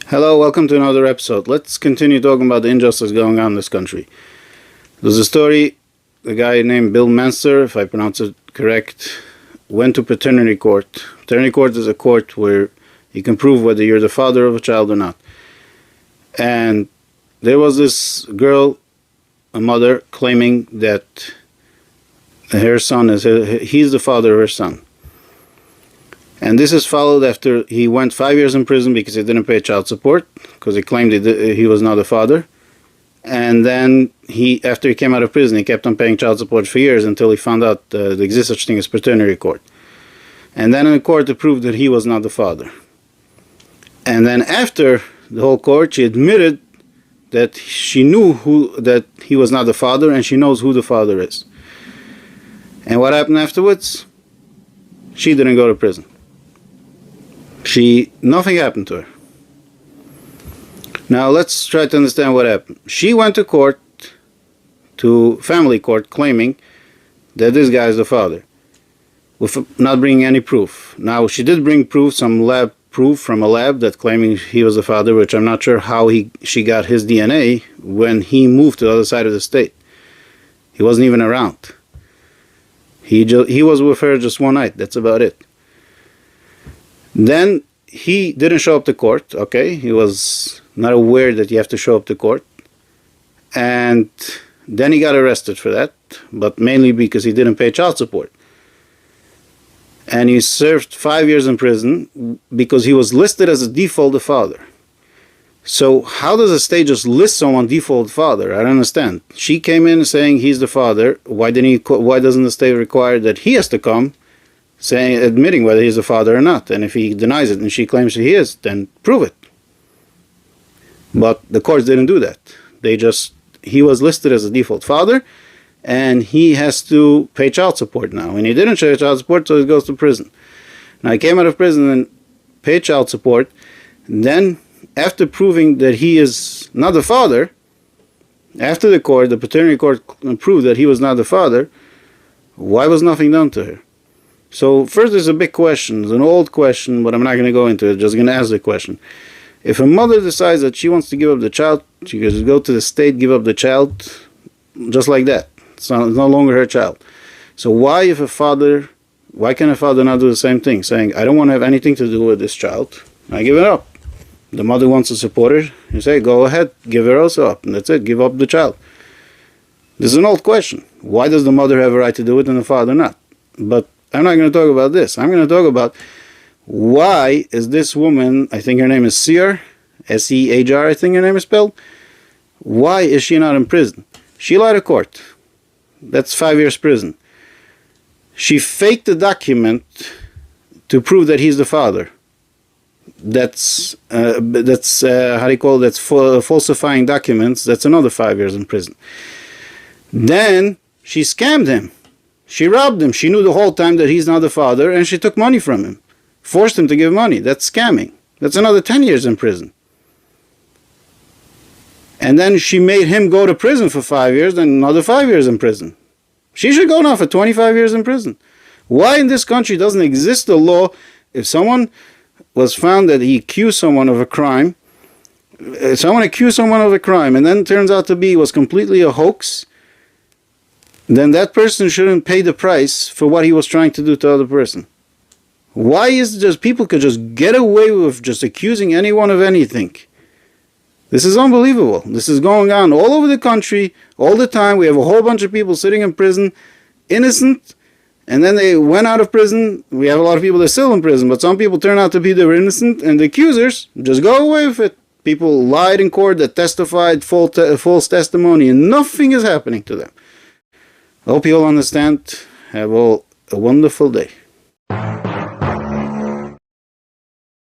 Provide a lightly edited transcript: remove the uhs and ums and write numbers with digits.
Hello, welcome to another episode. Let's continue talking about the injustice going on in this country. There's a story, a guy named Bill Manser, if I pronounce it correct, went to paternity court. Paternity court is a court where you can prove whether you're the father of a child or not. And there was this girl, a mother, claiming that her son he's the father of her son. And this is followed after he went 5 years in prison because he didn't pay child support, because he claimed he was not a father. And then after he came out of prison, he kept on paying child support for years until he found out there exists such thing as paternity court. And then in the court it proved that he was not the father. And then after the whole court, she admitted that she knew that he was not the father, and she knows who the father is. And what happened afterwards? She didn't go to prison. Nothing happened to her. Now let's try to understand what happened. She went to court, to family court, claiming that this guy is the father, with not bringing any proof. Now she did bring proof, some lab proof from a lab that claiming he was the father, which I'm not sure how she got his DNA when he moved to the other side of the state. He wasn't even around. He was with her just one night. That's about it. Then he didn't show up to court, okay? He was not aware that you have to show up to court. And then he got arrested for that, but mainly because he didn't pay child support. And he served 5 years in prison because he was listed as a default father. So how does a state just list someone default father? I don't understand. She came in saying he's the father. Why doesn't the state require that he has to come, admitting whether he's the father or not? And if he denies it and she claims he is, then prove it. But the courts didn't do that. He was listed as a default father, and he has to pay child support now. And he didn't pay child support, so he goes to prison. Now he came out of prison and paid child support. And then, after proving that he is not the father, after the paternity court proved that he was not the father, why was nothing done to her? So first there's a big question, it's an old question, but I'm not going to go into it, just going to ask the question. If a mother decides that she wants to give up the child, she can just go to the state, give up the child, just like that. It's no longer her child. So why can a father not do the same thing, saying, I don't want to have anything to do with this child, I give it up. The mother wants to support her, you say, go ahead, give her also up, and that's it, give up the child. This is an old question. Why does the mother have a right to do it and the father not? But I'm not going to talk about this. I'm going to talk about why is this woman, I think her name is Seher, S-E-H-R, I think her name is spelled. Why is she not in prison? She lied to court. That's 5 years prison. She faked a document to prove that he's the father. That's how do you call it? That's falsifying documents. That's another 5 years in prison. Then she scammed him. She robbed him. She knew the whole time that he's not the father, and she took money from him. Forced him to give money. That's scamming. That's another 10 years in prison. And then she made him go to prison for 5 years, then another 5 years in prison. She should go now for 25 years in prison. Why in this country doesn't exist a law if someone was found that he accused someone of a crime, and then it turns out to be was completely a hoax, then that person shouldn't pay the price for what he was trying to do to the other person. Why is it just people could just get away with just accusing anyone of anything? This is unbelievable. This is going on all over the country, all the time. We have a whole bunch of people sitting in prison, innocent, and then they went out of prison. We have a lot of people that are still in prison, but some people turn out to be the innocent, and the accusers just go away with it. People lied in court that testified false testimony, and nothing is happening to them. I hope you all understand. Have all a wonderful day.